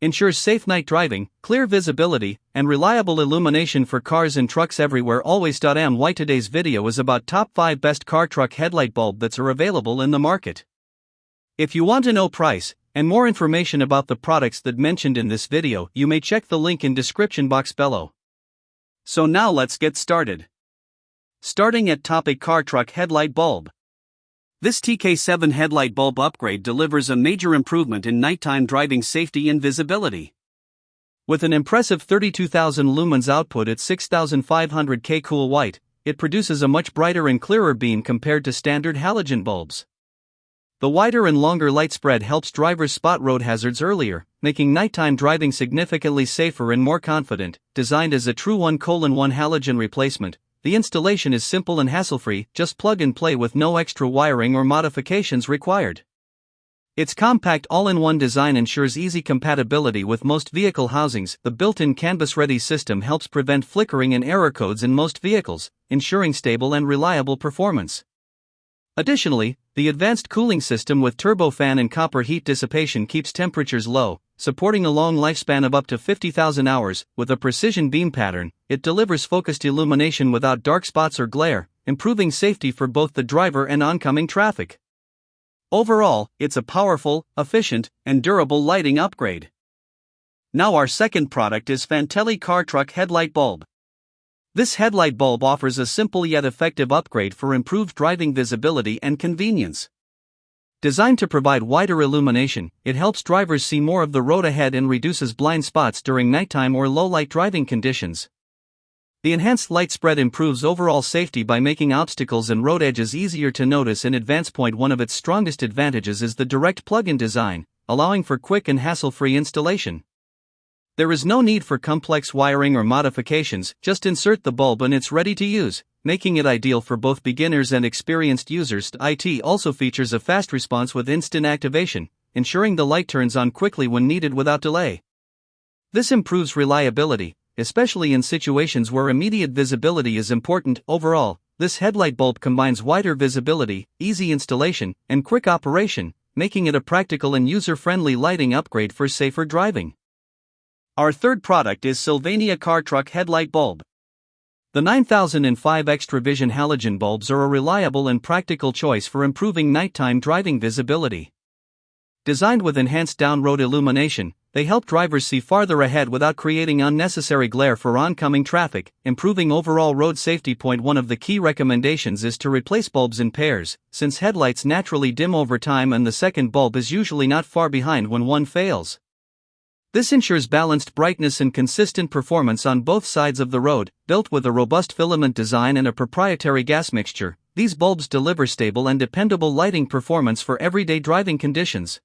ensures safe night driving, clear visibility, and reliable illumination for cars and trucks everywhere. Always. Why today's video is about top 5 best car truck headlight bulb that are available in the market. If you want to know price and more information about the products that mentioned in this video, you may check the link in description box below. So now let's get started. Starting at Topik Car Truck Headlight Bulb. This TK7 headlight bulb upgrade delivers a major improvement in nighttime driving safety and visibility. With an impressive 32,000 lumens output at 6,500 K cool white, it produces a much brighter and clearer beam compared to standard halogen bulbs. The wider and longer light spread helps drivers spot road hazards earlier, making nighttime driving significantly safer and more confident. Designed as a true 1:1 halogen replacement, the installation is simple and hassle-free, just plug and play with no extra wiring or modifications required. Its compact all-in-one design ensures easy compatibility with most vehicle housings. The built-in canvas-ready system helps prevent flickering and error codes in most vehicles, ensuring stable and reliable performance. Additionally, the advanced cooling system with turbofan and copper heat dissipation keeps temperatures low, supporting a long lifespan of up to 50,000 hours. With a precision beam pattern, it delivers focused illumination without dark spots or glare, improving safety for both the driver and oncoming traffic. Overall, it's a powerful, efficient, and durable lighting upgrade. Now our second product is Fanteli Car Truck Headlight Bulb. This headlight bulb offers a simple yet effective upgrade for improved driving visibility and convenience. Designed to provide wider illumination, it helps drivers see more of the road ahead and reduces blind spots during nighttime or low-light driving conditions. The enhanced light spread improves overall safety by making obstacles and road edges easier to notice in advance. One of its strongest advantages is the direct plug-in design, allowing for quick and hassle-free installation. There is no need for complex wiring or modifications, just insert the bulb and it's ready to use, making it ideal for both beginners and experienced users. It also features a fast response with instant activation, ensuring the light turns on quickly when needed without delay. This improves reliability, especially in situations where immediate visibility is important. Overall, this headlight bulb combines wider visibility, easy installation, and quick operation, making it a practical and user-friendly lighting upgrade for safer driving. Our third product is Sylvania Car Truck Headlight Bulb. The 9005 XtraVision halogen bulbs are a reliable and practical choice for improving nighttime driving visibility. Designed with enhanced down-road illumination, they help drivers see farther ahead without creating unnecessary glare for oncoming traffic, improving overall road safety. One of the key recommendations is to replace bulbs in pairs, since headlights naturally dim over time and the second bulb is usually not far behind when one fails. This ensures balanced brightness and consistent performance on both sides of the road. Built with a robust filament design and a proprietary gas mixture, these bulbs deliver stable and dependable lighting performance for everyday driving conditions.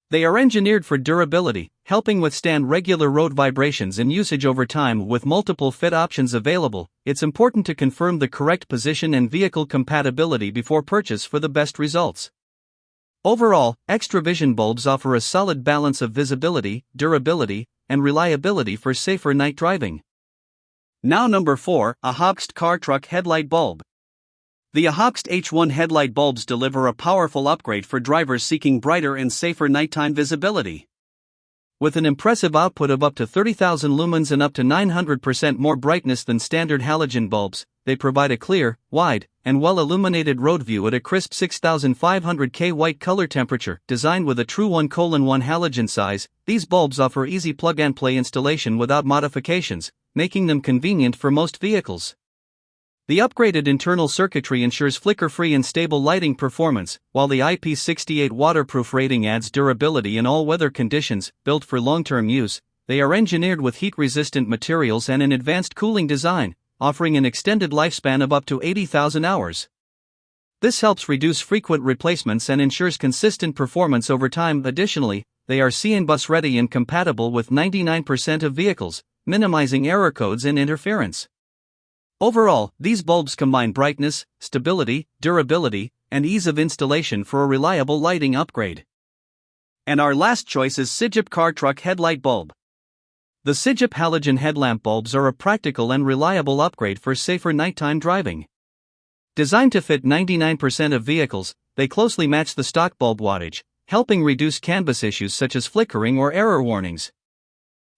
They are engineered for durability, helping withstand regular road vibrations and usage over time. With multiple fit options available, it's important to confirm the correct position and vehicle compatibility before purchase for the best results. Overall, XtraVision bulbs offer a solid balance of visibility, durability, and reliability for safer night driving. Now number 4, Ahobxd Car Truck Headlight Bulb. The Ahobxd H1 headlight bulbs deliver a powerful upgrade for drivers seeking brighter and safer nighttime visibility. With an impressive output of up to 30,000 lumens and up to 900% more brightness than standard halogen bulbs, they provide a clear, wide, and well-illuminated road view at a crisp 6,500 K white color temperature. Designed with a true 1:1 halogen size, these bulbs offer easy plug-and-play installation without modifications, making them convenient for most vehicles. The upgraded internal circuitry ensures flicker-free and stable lighting performance, while the IP68 waterproof rating adds durability in all weather conditions. Built for long-term use, they are engineered with heat-resistant materials and an advanced cooling design, offering an extended lifespan of up to 80,000 hours. This helps reduce frequent replacements and ensures consistent performance over time. Additionally, they are CN bus ready and compatible with 99% of vehicles, minimizing error codes and interference. Overall, these bulbs combine brightness, stability, durability, and ease of installation for a reliable lighting upgrade. And our last choice is Syjiip Car Truck Headlight Bulb. The Syjiip halogen headlamp bulbs are a practical and reliable upgrade for safer nighttime driving. Designed to fit 99% of vehicles, they closely match the stock bulb wattage, helping reduce canvas issues such as flickering or error warnings.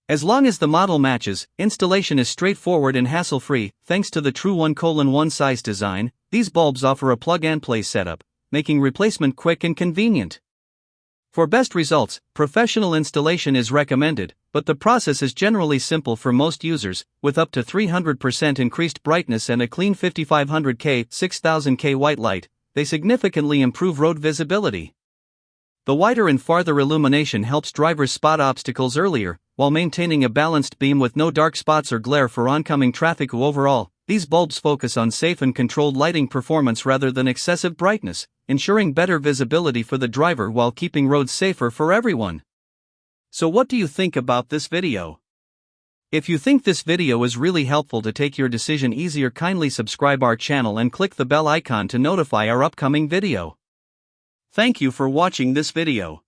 As long as the model matches, installation is straightforward and hassle-free. Thanks to the true 1:1 size design, these bulbs offer a plug-and-play setup, making replacement quick and convenient. For best results, professional installation is recommended, but the process is generally simple for most users. With up to 300% increased brightness and a clean 5500K, 6000K white light, they significantly improve road visibility. The wider and farther illumination helps drivers spot obstacles earlier, while maintaining a balanced beam with no dark spots or glare for oncoming traffic. Overall, these bulbs focus on safe and controlled lighting performance rather than excessive brightness, ensuring better visibility for the driver while keeping roads safer for everyone. So what do you think about this video? If you think this video is really helpful to take your decision easier, kindly subscribe our channel and click the bell icon to notify our upcoming video. Thank you for watching this video.